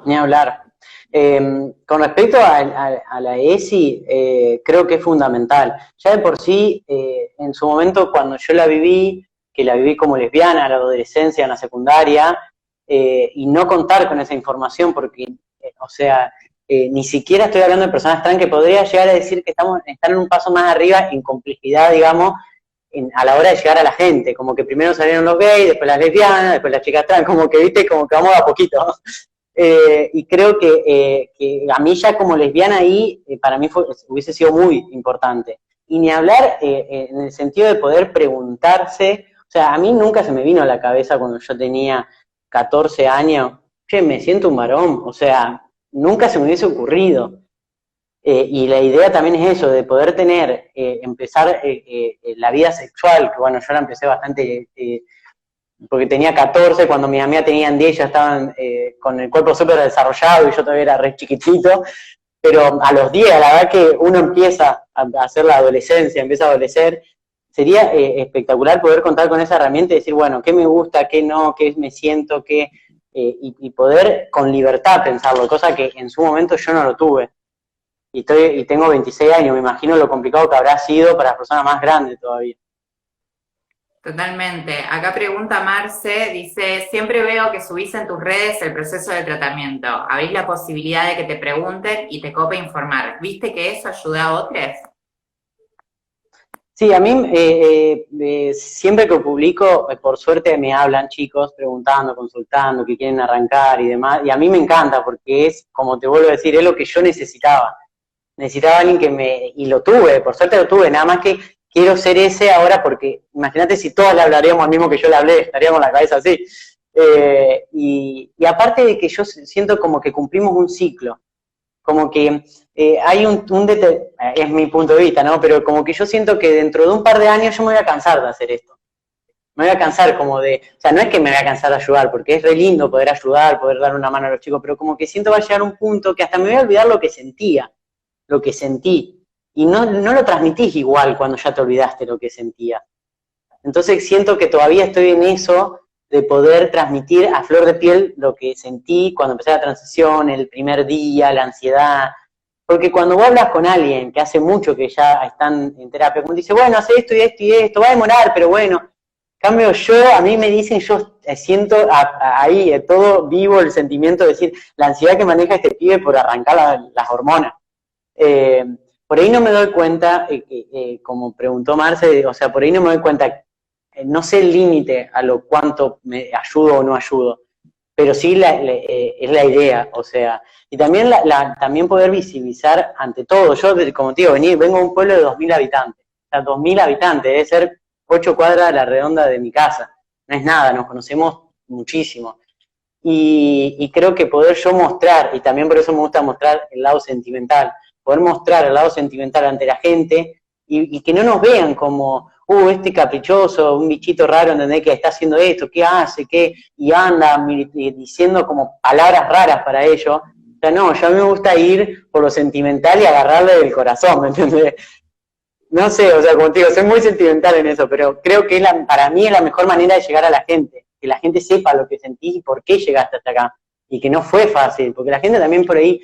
Ni hablar. Con respecto a la ESI, creo que es fundamental. Ya de por sí, en su momento, cuando yo la viví, que la viví como lesbiana, en la adolescencia, en la secundaria, y no contar con esa información, porque, o sea, ni siquiera estoy hablando de personas trans, que podría llegar a decir que están en un paso más arriba en complejidad, digamos, a la hora de llegar a la gente. Como que primero salieron los gays, después las lesbianas, después las chicas trans, como que, viste, como que vamos a poquito. Y creo que a mí ya como lesbiana ahí, para mí hubiese sido muy importante. Y ni hablar en el sentido de poder preguntarse, o sea, a mí nunca se me vino a la cabeza cuando yo tenía 14 años, che, me siento un varón, o sea, nunca se me hubiese ocurrido. Y la idea también es eso, de poder empezar la vida sexual, que bueno, yo la empecé bastante porque tenía 14, cuando mis amigas tenían 10 ya estaban con el cuerpo súper desarrollado y yo todavía era re chiquitito, pero a los 10, a la edad que uno empieza a hacer la adolescencia, empieza a adolecer, sería espectacular poder contar con esa herramienta y decir, bueno, qué me gusta, qué no, qué me siento, y poder con libertad pensarlo, cosa que en su momento yo no lo tuve. Y tengo 26 años, me imagino lo complicado que habrá sido para las personas más grandes todavía. Totalmente. Acá pregunta Marce, dice, siempre veo que subís en tus redes el proceso de tratamiento. ¿Habéis la posibilidad de que te pregunten y te cope informar? ¿Viste que eso ayuda a otros? Sí, a mí siempre que publico, por suerte me hablan chicos preguntando, consultando, que quieren arrancar y demás, y a mí me encanta porque es, como te vuelvo a decir, es lo que yo necesitaba. Necesitaba a alguien y lo tuve, por suerte lo tuve, nada más que quiero ser ese ahora porque imagínate si todos le hablaríamos al mismo que yo le hablé, estaríamos la cabeza así. Y aparte de que yo siento como que cumplimos un ciclo, como que hay es mi punto de vista, ¿no? Pero como que yo siento que dentro de un par de años yo me voy a cansar de hacer esto. Me voy a cansar o sea, no es que me voy a cansar de ayudar, porque es re lindo poder ayudar, poder dar una mano a los chicos, pero como que siento va a llegar un punto que hasta me voy a olvidar lo que sentí, y no lo transmitís igual cuando ya te olvidaste lo que sentía. Entonces siento que todavía estoy en eso de poder transmitir a flor de piel lo que sentí cuando empecé la transición, el primer día, la ansiedad, porque cuando vos hablas con alguien que hace mucho que ya están en terapia, como dice, bueno, hace esto y esto y esto, va a demorar, pero bueno, en cambio a mí me dicen, yo siento ahí todo vivo el sentimiento de decir, la ansiedad que maneja este pibe por arrancar las hormonas. Por ahí no me doy cuenta, como preguntó Marce, o sea, por ahí no me doy cuenta, no sé el límite a lo cuánto me ayudo o no ayudo, pero sí es la idea, o sea, y también también poder visibilizar ante todo. Yo, como te digo, vengo de un pueblo de 2.000 habitantes, o sea, 2.000 habitantes, debe ser 8 cuadras a la redonda de mi casa, no es nada, nos conocemos muchísimo. Y creo que poder yo mostrar, y también por eso me gusta mostrar el lado sentimental, poder mostrar el lado sentimental ante la gente y que no nos vean como, este caprichoso, un bichito raro, ¿entendés? Que está haciendo esto, ¿qué hace? ¿Qué? Y anda diciendo como palabras raras para ellos. O sea, no, yo a mí me gusta ir por lo sentimental y agarrarle del corazón, ¿me entendés? No sé, o sea, como te digo, soy muy sentimental en eso, pero creo que para mí es la mejor manera de llegar a la gente, que la gente sepa lo que sentís y por qué llegaste hasta acá, y que no fue fácil, porque la gente también por ahí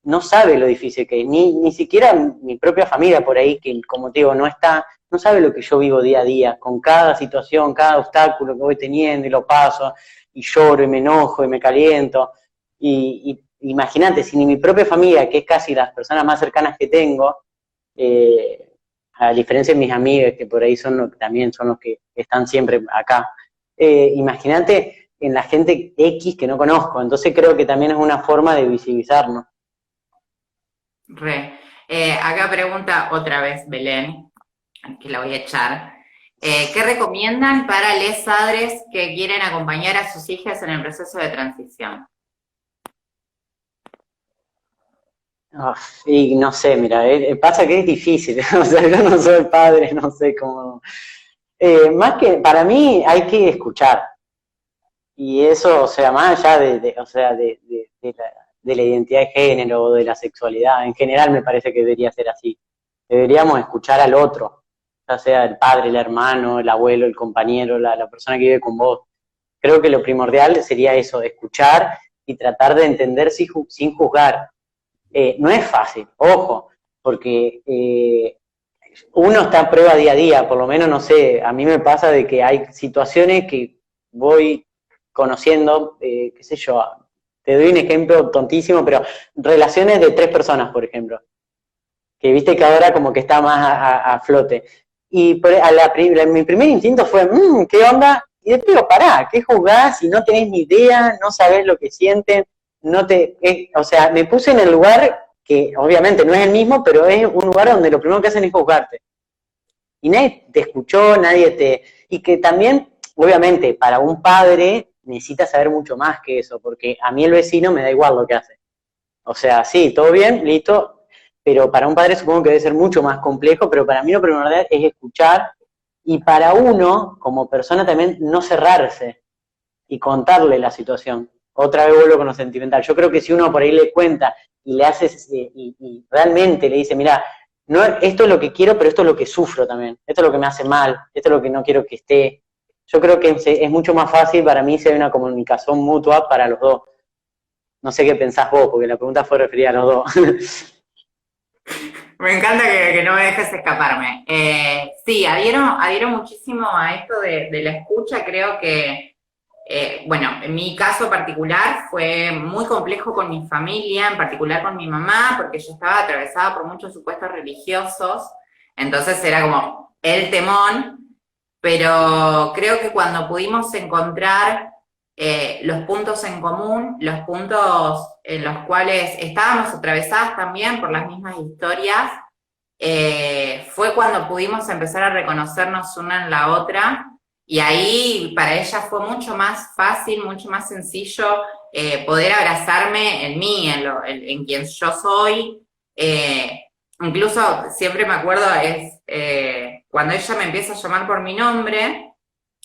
no sabe lo difícil que es, ni siquiera mi propia familia por ahí, que como te digo, no sabe lo que yo vivo día a día, con cada situación, cada obstáculo que voy teniendo y lo paso, y lloro y me enojo y me caliento, y imagínate, si ni mi propia familia, que es casi las personas más cercanas que tengo, a diferencia de mis amigas, que por ahí también son los que están siempre acá. Imagínate en la gente X que no conozco, entonces creo que también es una forma de visibilizarnos. Acá pregunta otra vez Belén, que la voy a echar. ¿Qué recomiendan para les padres que quieren acompañar a sus hijas en el proceso de transición? Y no sé, mira, pasa que es difícil, o sea, yo no soy padre, no sé cómo... más que, para mí hay que escuchar, y eso, o sea, más allá de la identidad de género o de la sexualidad, en general me parece que debería ser así. Deberíamos escuchar al otro, ya sea el padre, el hermano, el abuelo, el compañero, la persona que vive con vos. Creo que lo primordial sería eso, escuchar y tratar de entender sin juzgar. No es fácil, ojo, porque uno está a prueba día a día, por lo menos, no sé, a mí me pasa de que hay situaciones que voy conociendo, qué sé yo, te doy un ejemplo tontísimo, pero relaciones de 3 personas, por ejemplo, que viste que ahora como que está más a flote. Y mi primer instinto fue, ¿qué onda? Y después digo, pará, ¿qué jugás si no tenés ni idea, no sabés lo que sienten? O sea, me puse en el lugar que obviamente no es el mismo, pero es un lugar donde lo primero que hacen es juzgarte. Y nadie te escuchó, y que también, obviamente, para un padre necesita saber mucho más que eso, porque a mí el vecino me da igual lo que hace. O sea, sí, todo bien, listo, pero para un padre supongo que debe ser mucho más complejo, pero para mí lo primordial es escuchar, y para uno, como persona también, no cerrarse y contarle la situación. Otra vez vuelvo con lo sentimental. Yo creo que si uno por ahí le cuenta y le hace, y realmente le dice, mira, no, esto es lo que quiero, pero esto es lo que sufro también, esto es lo que me hace mal, esto es lo que no quiero que esté. Yo creo que es mucho más fácil para mí si hay una comunicación mutua para los dos. No sé qué pensás vos, porque la pregunta fue referida a los dos. Me encanta que no me dejes escaparme. Sí, adhiero muchísimo a esto de la escucha. Creo que, bueno, en mi caso particular fue muy complejo con mi familia, en particular con mi mamá, porque yo estaba atravesada por muchos supuestos religiosos, entonces era como el temón, pero creo que cuando pudimos encontrar los puntos en común, los puntos en los cuales estábamos atravesadas también por las mismas historias, fue cuando pudimos empezar a reconocernos una en la otra, y ahí para ella fue mucho más fácil, mucho más sencillo poder abrazarme en mí, en quien yo soy. Incluso siempre me acuerdo cuando ella me empieza a llamar por mi nombre,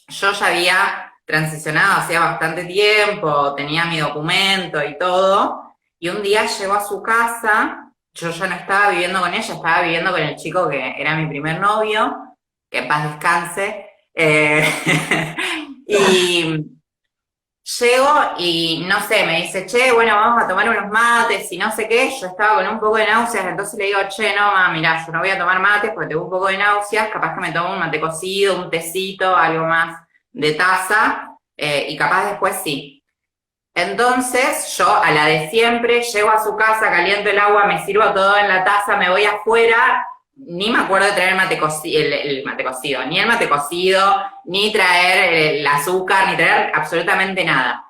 yo ya había transicionado hacía bastante tiempo, tenía mi documento y todo, y un día llegó a su casa, yo ya no estaba viviendo con ella, estaba viviendo con el chico que era mi primer novio, que en paz descanse, y llego y no sé, me dice, che, bueno, vamos a tomar unos mates y no sé qué, yo estaba con un poco de náuseas, entonces le digo, che, no, ma, mirá, yo no voy a tomar mates porque tengo un poco de náuseas, capaz que me tomo un mate cocido, un tecito, algo más de taza, y capaz después sí. Entonces, yo a la de siempre, llego a su casa, caliento el agua, me sirvo todo en la taza, me voy afuera, ni me acuerdo de traer el mate cocido, ni el mate cocido, ni traer el azúcar, ni traer absolutamente nada.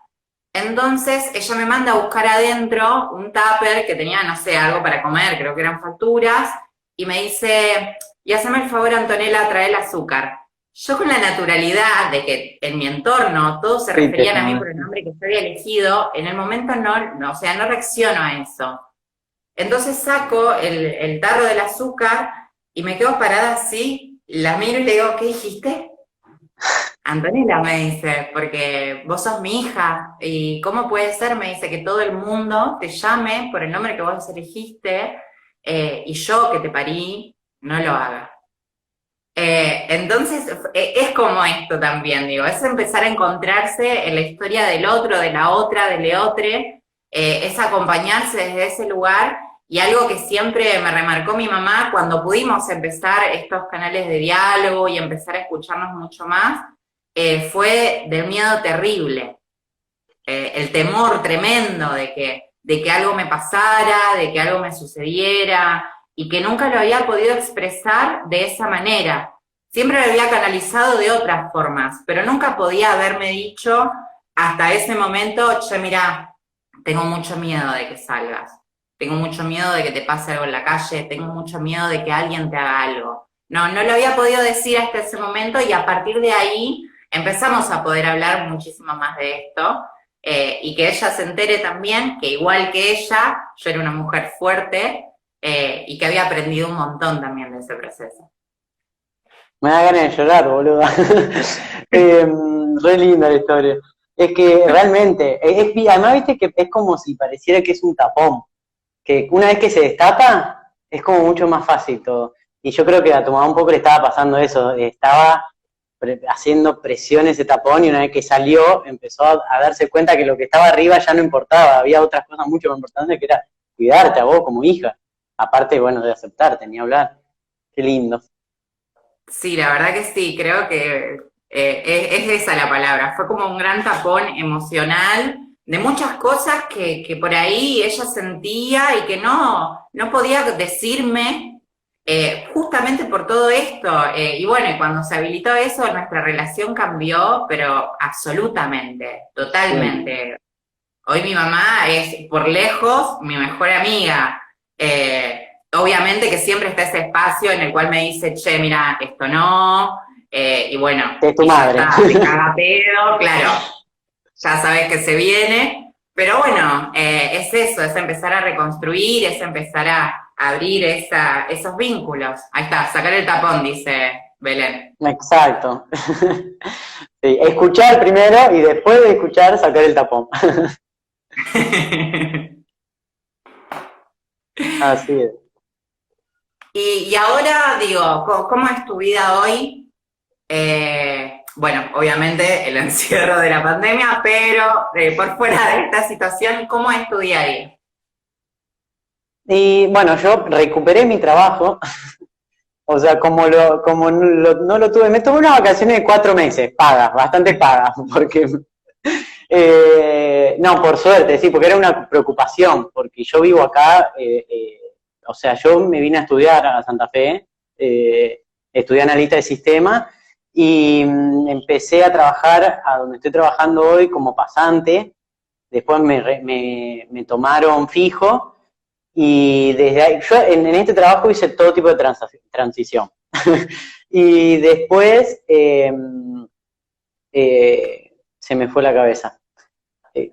Entonces, ella me manda a buscar adentro un tupper que tenía, no sé, algo para comer, creo que eran facturas, y me dice, y haceme el favor, Antonella, trae el azúcar. Yo con la naturalidad de que en mi entorno todos se referían a mí por el nombre que yo había elegido, en el momento no, o sea, no reacciono a eso. Entonces saco el tarro del azúcar y me quedo parada así, la miro y le digo, ¿qué dijiste? Antonella me dice, porque vos sos mi hija, y ¿cómo puede ser? Me dice que todo el mundo te llame por el nombre que vos elegiste, y yo que te parí, no lo haga. Entonces, es como esto también, digo, es empezar a encontrarse en la historia del otro, de la otra, del leotre, es acompañarse desde ese lugar, y algo que siempre me remarcó mi mamá cuando pudimos empezar estos canales de diálogo y empezar a escucharnos mucho más, fue del miedo terrible, el temor tremendo de que algo me pasara, de que algo me sucediera, y que nunca lo había podido expresar de esa manera. Siempre lo había canalizado de otras formas, pero nunca podía haberme dicho hasta ese momento, che, mira, tengo mucho miedo de que salgas, tengo mucho miedo de que te pase algo en la calle, tengo mucho miedo de que alguien te haga algo. No, no lo había podido decir hasta ese momento, y a partir de ahí empezamos a poder hablar muchísimo más de esto, y que ella se entere también que igual que ella, yo era una mujer fuerte, y que había aprendido un montón también de ese proceso. Me da ganas de llorar, boludo. Re linda la historia. Es que realmente, además viste que es como si pareciera que es un tapón, que una vez que se destapa, es como mucho más fácil todo. Y yo creo que a tu mamá un poco le estaba pasando eso, estaba haciendo presión ese tapón, y una vez que salió, empezó a darse cuenta que lo que estaba arriba ya no importaba, había otras cosas mucho más importantes, que era cuidarte a vos como hija, aparte, bueno, de aceptarte, ni hablar. Qué lindo. Sí, la verdad que sí, creo que es esa la palabra. Fue como un gran tapón emocional de muchas cosas que por ahí ella sentía y que no podía decirme, justamente por todo esto. Y bueno, y cuando se habilitó eso, nuestra relación cambió, pero absolutamente, Sí. totalmente. Hoy mi mamá es, por lejos, mi mejor amiga. Obviamente que siempre está ese espacio en el cual me dice, che, mira, esto no, y bueno, Que es tu y ya madre. está, te caga pedo, claro, ya sabes que se viene, pero bueno, es eso, es empezar a reconstruir, es empezar a abrir esos vínculos. Ahí está, sacar el tapón, dice Belén. Exacto. Sí, escuchar primero y después de escuchar sacar el tapón. Así es. Y ahora digo, ¿cómo es tu vida hoy? Bueno, obviamente el encierro de la pandemia, pero por fuera de esta situación, ¿cómo es tu día a día? Y bueno, yo recuperé mi trabajo, o sea, no lo tuve, me tomé unas vacaciones de 4 meses, pagas, bastante pagas, porque, no, por suerte, sí, porque era una preocupación, porque yo vivo acá, o sea, yo me vine a estudiar a Santa Fe, estudié analista de sistema, y empecé a trabajar a donde estoy trabajando hoy como pasante. Después me tomaron fijo, y desde ahí, yo en este trabajo hice todo tipo de transición. Y después se me fue la cabeza. Eh,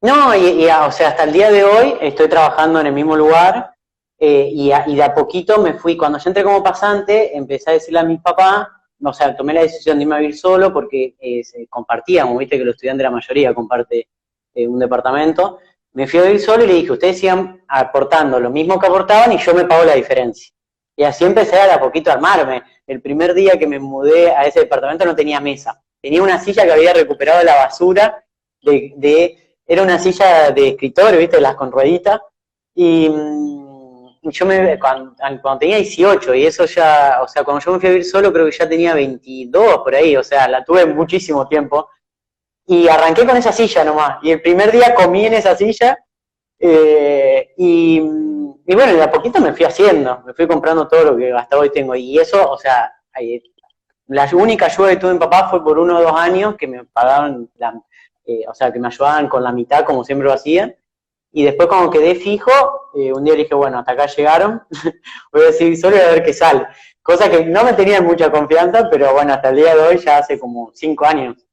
no, o sea, hasta el día de hoy estoy trabajando en el mismo lugar, y de a poquito me fui. Cuando yo entré como pasante, empecé a decirle a mis papás, o sea, tomé la decisión de irme a vivir solo, porque compartíamos, viste que los estudiantes, la mayoría comparte un departamento. Me fui a vivir solo y le dije, ustedes sigan aportando lo mismo que aportaban y yo me pago la diferencia. Y así empecé a poquito a armarme. El primer día que me mudé a ese departamento no tenía mesa. Tenía una silla que había recuperado de la basura, era una silla de escritorio, ¿viste? Las con rueditas. Y yo cuando tenía 18, y eso ya, o sea, cuando yo me fui a vivir solo, creo que ya tenía 22 por ahí, o sea, la tuve muchísimo tiempo. Y arranqué con esa silla nomás. Y el primer día comí en esa silla. Y bueno, de a poquito me fui haciendo. Me fui comprando todo lo que hasta hoy tengo. Y eso, o sea, la única ayuda que tuve en papá fue por 1 o 2 años que me pagaban, o sea, que me ayudaban con la mitad, como siempre lo hacían. Y después, cuando quedé fijo, un día le dije, bueno, hasta acá llegaron. Voy a seguir solo y a ver qué sale. Cosa que no me tenía mucha confianza, pero bueno, hasta el día de hoy, ya hace como 5 años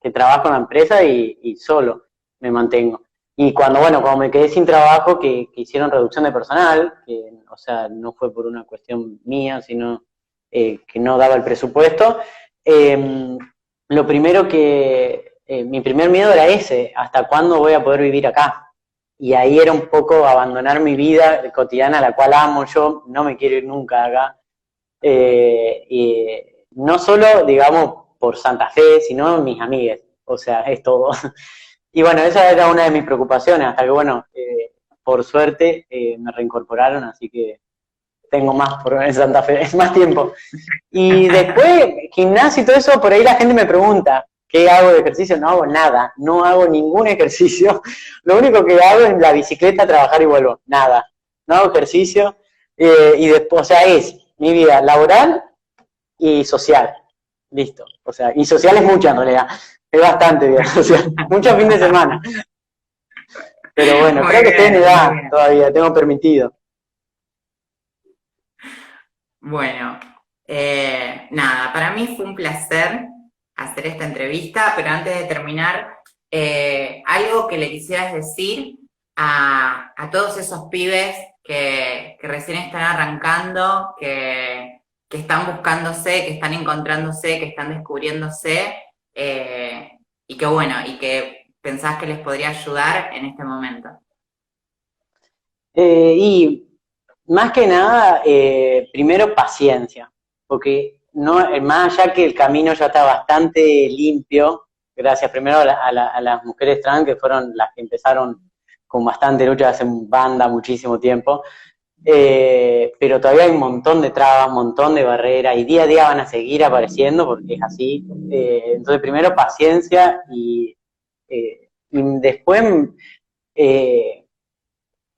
que trabajo en la empresa, y solo me mantengo. Y cuando me quedé sin trabajo, que hicieron reducción de personal, que, o sea, no fue por una cuestión mía, sino que no daba el presupuesto, lo primero mi primer miedo era ese, ¿hasta cuándo voy a poder vivir acá? Y ahí era un poco abandonar mi vida cotidiana, la cual amo yo, no me quiero ir nunca acá. Y no solo, digamos, por Santa Fe, sino mis amigas, o sea, es todo. Y bueno, esa era una de mis preocupaciones, hasta que bueno, por suerte me reincorporaron, así que tengo más en Santa Fe, es más tiempo. Y después, gimnasio y todo eso, por ahí la gente me pregunta, ¿qué hago de ejercicio? No hago nada, no hago ningún ejercicio. Lo único que hago es la bicicleta, trabajar y vuelvo, nada. No hago ejercicio. Y después, o sea, es mi vida laboral y social. Listo. O sea, y social es mucha en realidad. Es bastante vida social. Muchos fines de semana. Pero bueno, Muy creo que estoy en bien, muy edad bien. todavía, tengo permitido. Bueno, nada, para mí fue un placer hacer esta entrevista, pero antes de terminar, algo que le quisieras decir a todos esos pibes que recién están arrancando, que están buscándose, que están encontrándose, que están descubriéndose, y que bueno, y que pensás que les podría ayudar en este momento. Y más que nada, primero paciencia, porque no, más allá que el camino ya está bastante limpio, gracias primero a las mujeres trans, que fueron las que empezaron con bastante lucha hace banda muchísimo tiempo, pero todavía hay un montón de trabas, un montón de barreras, y día a día van a seguir apareciendo porque es así. Entonces primero paciencia y después... Eh,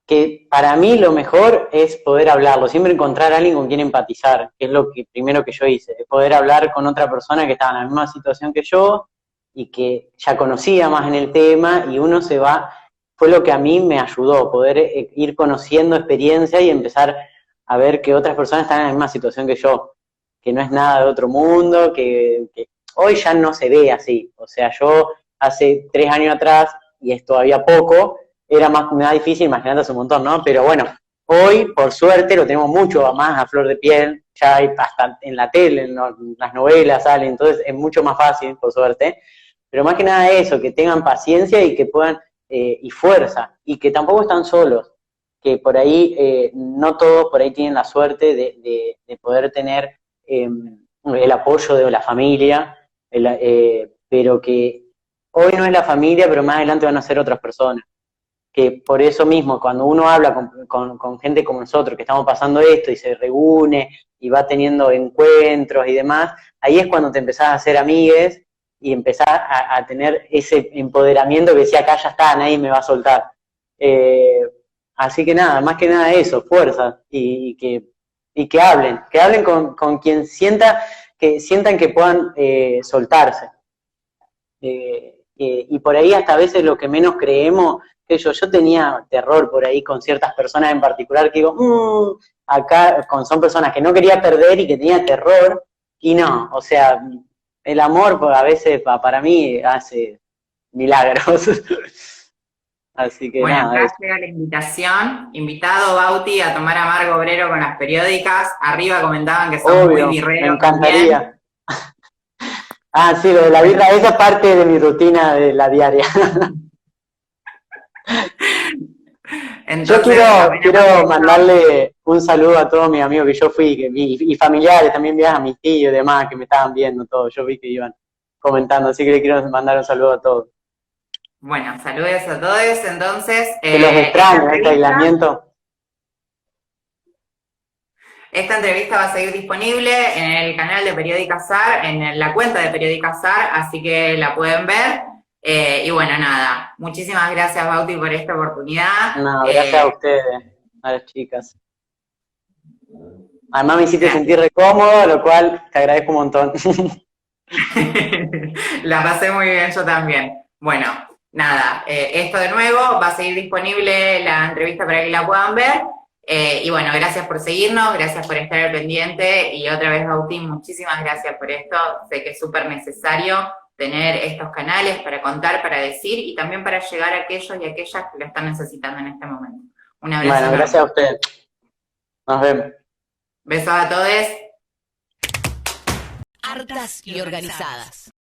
que para mí lo mejor es poder hablarlo, siempre encontrar a alguien con quien empatizar, que es lo que primero que yo hice, poder hablar con otra persona que estaba en la misma situación que yo y que ya conocía más en el tema y uno se va, fue lo que a mí me ayudó, poder ir conociendo experiencia y empezar a ver que otras personas están en la misma situación que yo, que no es nada de otro mundo, que hoy ya no se ve así, o sea, yo hace 3 años atrás, y es todavía poco, era más difícil, imagínate hace un montón, ¿no? Pero bueno, hoy, por suerte, lo tenemos mucho más a flor de piel, ya hay hasta en la tele, en las novelas salen, entonces es mucho más fácil, por suerte. Pero más que nada eso, que tengan paciencia y que puedan, y fuerza, y que tampoco están solos, que por ahí, no todos por ahí tienen la suerte de poder tener el apoyo de la familia, pero que hoy no es la familia, pero más adelante van a ser otras personas que por eso mismo, cuando uno habla con gente como nosotros, que estamos pasando esto y se reúne y va teniendo encuentros y demás, ahí es cuando te empezás a hacer amigues y empezás a tener ese empoderamiento que decía, acá ya está, nadie me va a soltar. Eh, Así que nada, más que nada eso, fuerza, y que hablen con quien sientan que puedan soltarse. Y por ahí hasta a veces lo que menos creemos, que yo tenía terror por ahí con ciertas personas en particular que digo, acá son personas que no quería perder y que tenía terror, y no, o sea, el amor pues, a veces para mí hace milagros. Así que Bueno, nada, acá eso. llega la invitación. Invitado, Bauti, a tomar amargo obrero con las periódicas. Arriba comentaban que son muy Obvio, me birreros también. encantaría. Ah, sí, lo de la birra, esa parte de mi rutina de la diaria. Yo Entonces, quiero apenas mandarle un saludo a todos mis amigos que yo fui, y familiares, también vi a mis tíos y demás que me estaban viendo todo, yo vi que iban comentando, así que le quiero mandar un saludo a todos. bueno, saludos a todos. Entonces, Que los extraño, este aislamiento. esta entrevista va a seguir disponible en el canal de Periódica SAR, en la cuenta de Periódica SAR, así que la pueden ver. Y bueno, nada, muchísimas gracias, Bauti, por esta oportunidad. No, gracias a ustedes, a las chicas. Además me hiciste sentir Gracias. re cómodo, lo cual te agradezco un montón. La pasé muy bien yo también. Bueno, nada, esto de nuevo, va a seguir disponible la entrevista para que la puedan ver. Y bueno, gracias por seguirnos, gracias por estar al pendiente y otra vez, Bauti, muchísimas gracias por esto, sé que es súper necesario tener estos canales para contar, para decir y también para llegar a aquellos y aquellas que lo están necesitando en este momento. Un abrazo. Bueno, gracias a usted. Nos vemos. Besos a todos. Hartas y organizadas.